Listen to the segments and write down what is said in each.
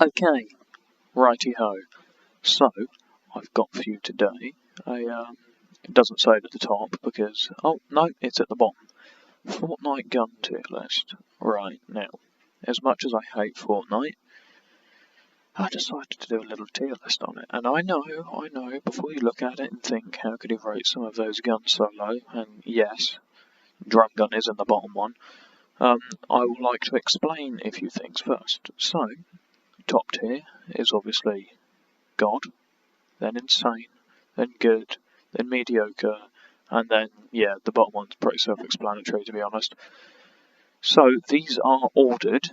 Okay, righty-ho. So, I've got for you today it doesn't say it at the top because, oh no, it's at the bottom. Fortnite gun tier list. Right, now, as much as I hate Fortnite, I decided to do a little tier list on it. And I know, before you look at it and think, how could he rate some of those guns so low? And yes, drum gun is in the bottom one. I would like to explain a few things first. So, top tier is obviously God, then insane, then good, then mediocre, and then, yeah, the bottom one's pretty self-explanatory, to be honest. So, these are ordered.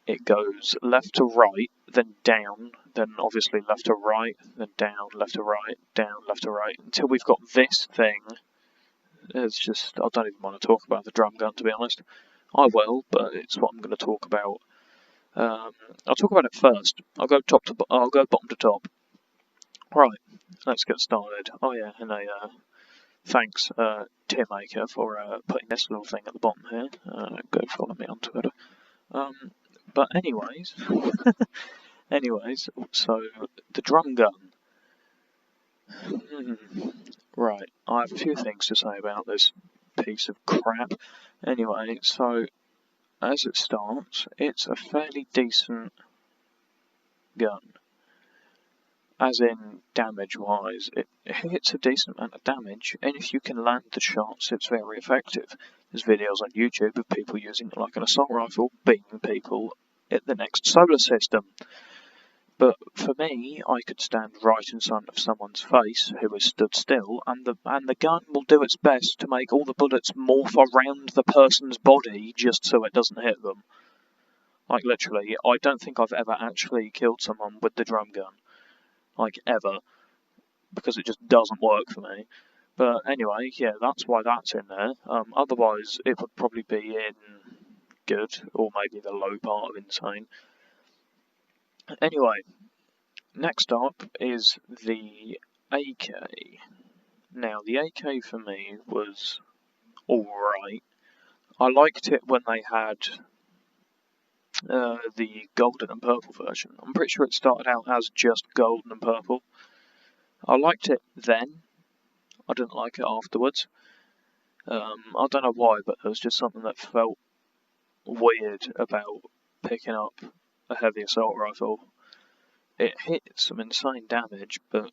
It goes left to right, then down, then obviously left to right, then down, left to right, down, left to right, until we've got this thing. It's just, I don't even want to talk about the drum gun, to be honest. I will, but it's what I'm going to talk about. I'll talk about it first. I'll go bottom to top. Right, let's get started. Oh yeah, and thanks Tier Maker for putting this little thing at the bottom here. Go follow me on Twitter. But anyways, so the drum gun. Right, I have a few things to say about this piece of crap. Anyway, so as it starts, it's a fairly decent gun. As in, damage-wise, it hits a decent amount of damage, and if you can land the shots, it's very effective. There's videos on YouTube of people using it like an assault rifle, beating people at the next solar system. But for me, I could stand right in front of someone's face who is stood still, and the gun will do its best to make all the bullets morph around the person's body just so it doesn't hit them. Like, literally, I don't think I've ever actually killed someone with the drum gun. Like, ever, because it just doesn't work for me. But anyway, yeah, that's why that's in there. Otherwise, it would probably be in good, or maybe the low part of insane. Anyway, next up is the AK. Now, the AK for me was alright. I liked it when they had the golden and purple version. I'm pretty sure it started out as just golden and purple. I liked it then. I didn't like it afterwards. I don't know why, but there was just something that felt weird about picking up a heavy assault rifle. It hit some insane damage, but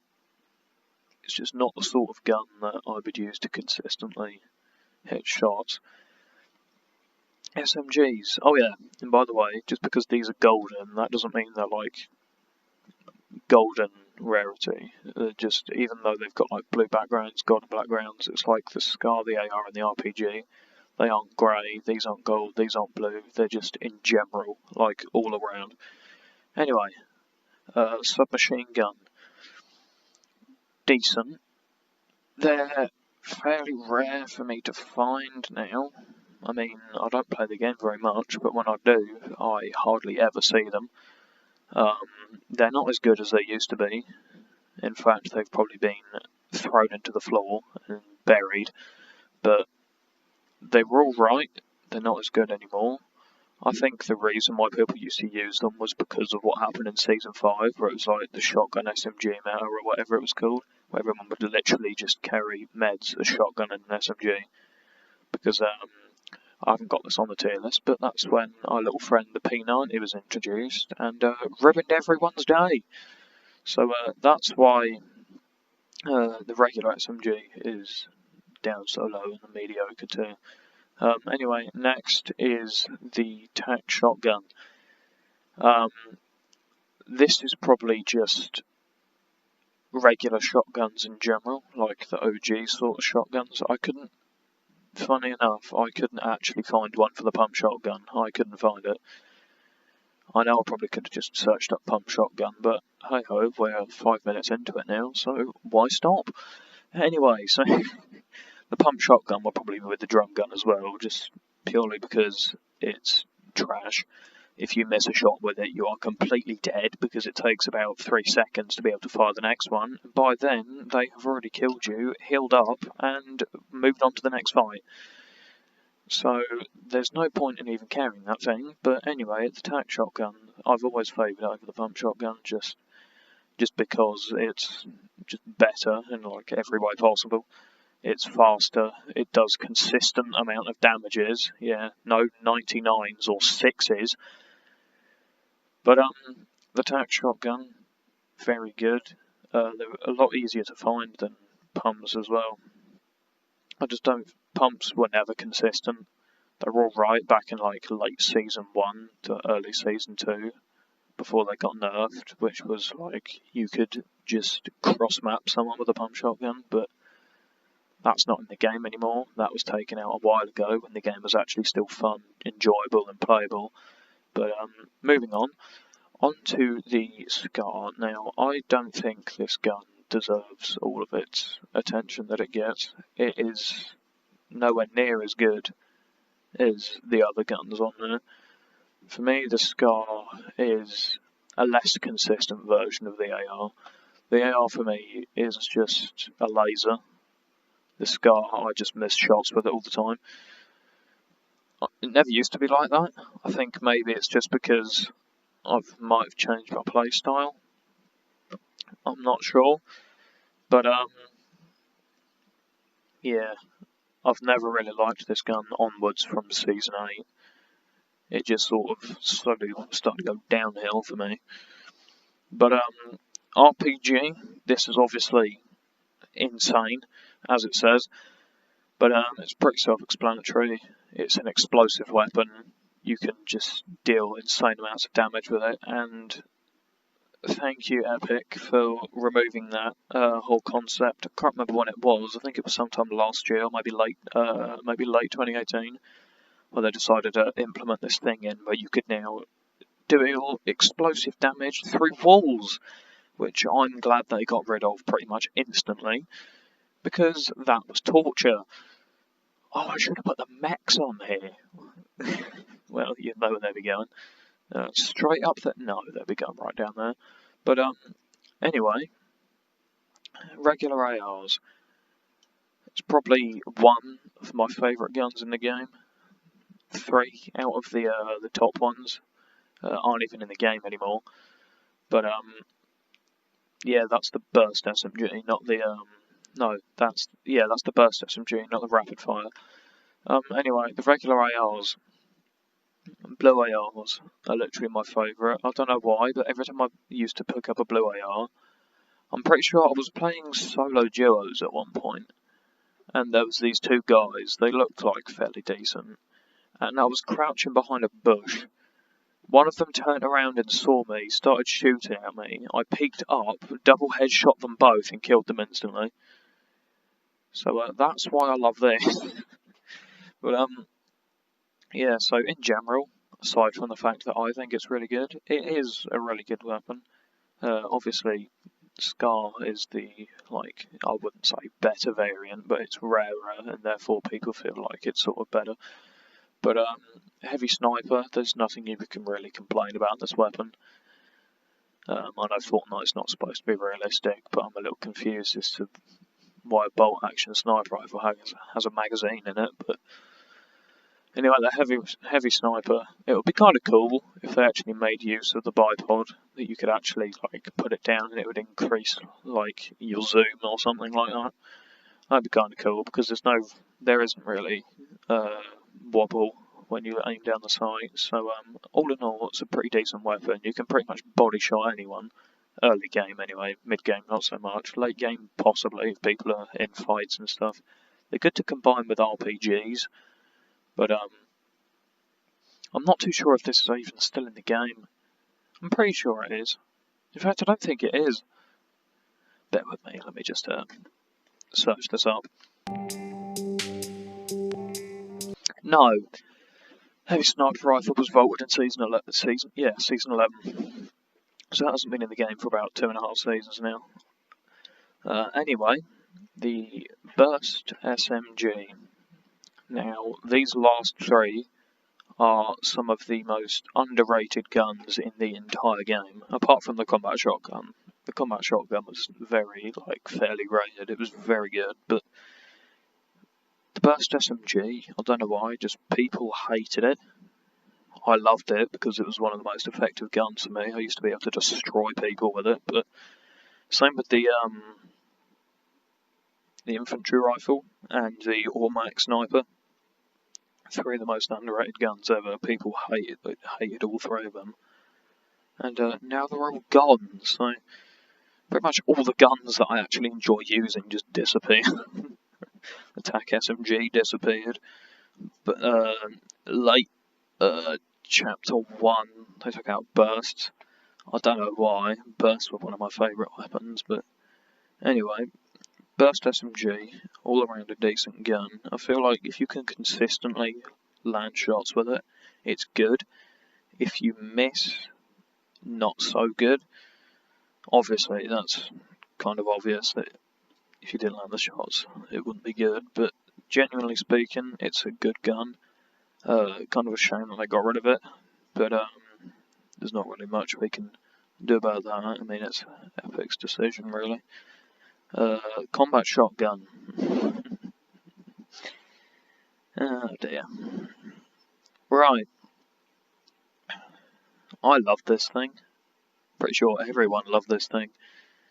it's just not the sort of gun that I would use to consistently hit shots. SMGs, oh yeah, and by the way, just because these are golden, that doesn't mean they're like golden rarity. Just, even though they've got like blue backgrounds, golden backgrounds, it's like the SCAR, the AR, and the RPG. They aren't grey, these aren't gold, these aren't blue, they're just in general, like all around. Anyway, submachine gun. Decent. They're fairly rare for me to find now. I mean, I don't play the game very much, but when I do, I hardly ever see them. They're not as good as they used to be. In fact, they've probably been thrown into the floor and buried, but they were alright. They're not as good anymore. I think the reason why people used to use them was because of what happened in Season 5, where it was like the shotgun SMG meta, or whatever it was called, where everyone would literally just carry meds, a shotgun and an SMG. Because, I haven't got this on the tier list, but that's when our little friend, the P90, was introduced, and ruined everyone's day. So that's why the regular SMG is down so low and the mediocre too. Anyway, next is the tac shotgun. This is probably just regular shotguns in general, like the OG sort of shotguns. Funny enough, I couldn't actually find one for the pump shotgun. I couldn't find it. I know I probably could have just searched up pump shotgun, but hey ho, we're 5 minutes into it now, so why stop? Anyway, so the pump shotgun will probably be with the drum gun as well, just purely because it's trash. If you miss a shot with it, you are completely dead, because it takes about 3 seconds to be able to fire the next one. By then, they have already killed you, healed up, and moved on to the next fight. So there's no point in even carrying that thing. But anyway, the tac shotgun, I've always favoured over the pump shotgun, just because it's just better in like every way possible. It's faster, it does consistent amount of damages, yeah, no 99s or 6s. But the tac shotgun, very good. They're a lot easier to find than pumps as well. I just don't, pumps were never consistent. They were alright back in like late season 1 to early season 2, before they got nerfed, which was like you could just cross map someone with a pump shotgun, but that's not in the game anymore. That was taken out a while ago when the game was actually still fun, enjoyable and playable. But moving on to the Scar. Now, I don't think this gun deserves all of its attention that it gets. It is nowhere near as good as the other guns on there. For me, the Scar is a less consistent version of the AR. The AR for me is just a laser. The Scar, I just miss shots with it all the time. It never used to be like that. I think maybe it's just because I might have changed my playstyle. I'm not sure. But, yeah, I've never really liked this gun onwards from Season 8. It just sort of slowly started to go downhill for me. But, RPG, this is obviously insane, as it says. But, it's pretty self-explanatory. It's an explosive weapon. You can just deal insane amounts of damage with it, and thank you, Epic, for removing that whole concept. I can't remember when it was. I think it was sometime last year, maybe late 2018, where they decided to implement this thing in where you could now do explosive damage through walls, which I'm glad they got rid of pretty much instantly, because that was torture. Oh, I should have put the mechs on here. Well, you know where they'll be going. Straight up that, no, they'll be going right down there. But, anyway, regular ARs. It's probably one of my favourite guns in the game. 3 out of the top ones aren't even in the game anymore. But, yeah, that's the burst SMG, not the, that's the burst SMG, not the rapid fire. Anyway, the regular ARs, blue ARs, are literally my favourite. I don't know why, but every time I used to pick up a blue AR, I'm pretty sure I was playing solo duos at one point, and there was these two guys, they looked like fairly decent, and I was crouching behind a bush. One of them turned around and saw me, started shooting at me. I peeked up, double headshot them both and killed them instantly. So that's why I love this. But yeah, so in general, aside from the fact that I think it's really good, it is a really good weapon. Obviously, Scar is the, like, I wouldn't say better variant, but it's rarer, and therefore people feel like it's sort of better. But heavy sniper, there's nothing you can really complain about this weapon. I know Fortnite's not supposed to be realistic, but I'm a little confused as to why a bolt action sniper rifle has a magazine in it. But anyway, the heavy sniper, it would be kind of cool if they actually made use of the bipod, that you could actually like put it down and it would increase like your zoom or something like that. That'd be kind of cool because there isn't really wobble when you aim down the sight. So all in all, it's a pretty decent weapon. You can pretty much body shot anyone. Early game anyway, mid game not so much. Late game possibly if people are in fights and stuff. They're good to combine with RPGs, but I'm not too sure if this is even still in the game. I'm pretty sure it is. In fact, I don't think it is. Bear with me, let me just search this up. No, heavy sniper rifle was vaulted in season 11. Season 11. So that hasn't been in the game for about 2.5 seasons now. Anyway, the burst SMG. Now, these last 3 are some of the most underrated guns in the entire game, apart from the combat shotgun. The combat shotgun was fairly rated, it was very good, but The burst SMG, I don't know why, just people hated it. I loved it because it was one of the most effective guns for me. I used to be able to destroy people with it, but same with the infantry rifle and the automatic sniper. Three of the most underrated guns ever. People hated all three of them. And now they're all gone, so pretty much all the guns that I actually enjoy using just disappear. Attack SMG disappeared. But late chapter 1, they took out bursts. I don't know why. Bursts were one of my favourite weapons, but anyway, burst SMG, all around a decent gun. I feel like if you can consistently land shots with it, it's good. If you miss, not so good. Obviously, that's kind of obvious that if you didn't land the shots, it wouldn't be good, but genuinely speaking, it's a good gun. Kind of a shame that they got rid of it, but there's not really much we can do about that. I mean, it's Epic's decision, really. Combat shotgun. Oh dear. Right. I love this thing. Pretty sure everyone loved this thing.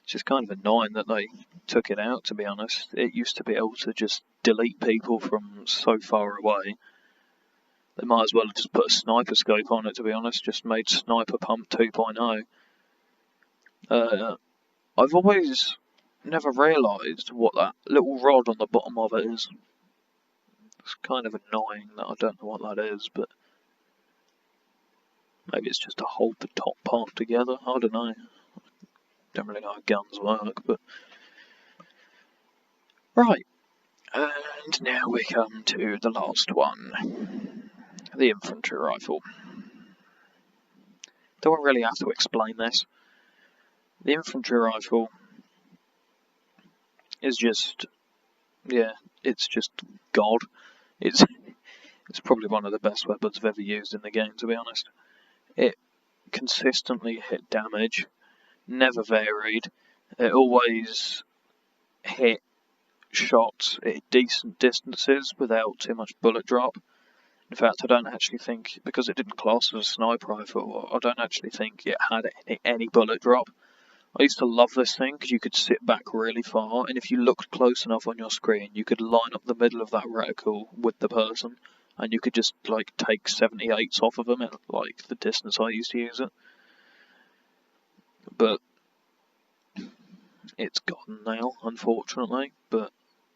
It's just kind of annoying that they took it out, to be honest. It used to be able to just delete people from so far away. They might as well have just put a sniper scope on it, to be honest. Just made Sniper Pump 2.0. I've always never realised what that little rod on the bottom of it is. It's kind of annoying that I don't know what that is, but maybe it's just to hold the top part together. I don't know. Don't really know how guns work, but right. And now we come to the last one, the infantry rifle. Don't really have to explain this. The infantry rifle is just, yeah, it's just God. It's probably one of the best weapons I've ever used in the game, to be honest. It consistently hit damage, never varied. It always hit shots at decent distances without too much bullet drop. In fact, I don't actually think, because it didn't class as a sniper rifle, I don't actually think it had any bullet drop. I used to love this thing because you could sit back really far, and if you looked close enough on your screen, you could line up the middle of that reticle with the person, and you could just like take 78s off of them at like the distance I used to use it. But it's gone now, unfortunately. But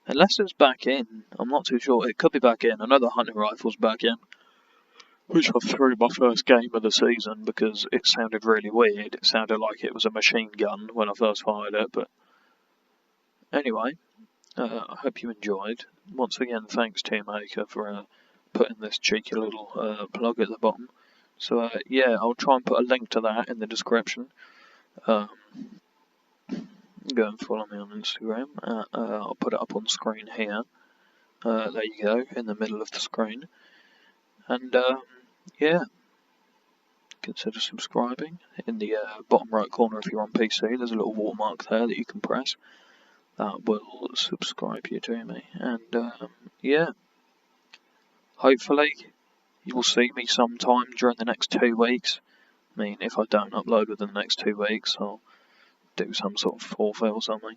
unless it's back in, I'm not too sure. It could be back in. I know the hunting rifle's back in, which I threw my first game of the season because it sounded really weird. It sounded like it was a machine gun when I first fired it, but anyway, I hope you enjoyed. Once again, thanks Teammaker for putting this cheeky little plug at the bottom. So yeah, I'll try and put a link to that in the description. Go and follow me on Instagram. I'll put it up on screen here. There you go, in the middle of the screen. And yeah, consider subscribing. In the bottom right corner if you're on PC, there's a little watermark there that you can press. That will subscribe you to me. And yeah, hopefully you will see me sometime during the next 2 weeks. I mean, if I don't upload within the next 2 weeks, I'll do some sort of forfeit or something.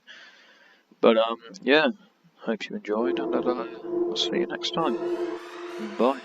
But yeah, hope you enjoyed, and I'll see you next time. Bye.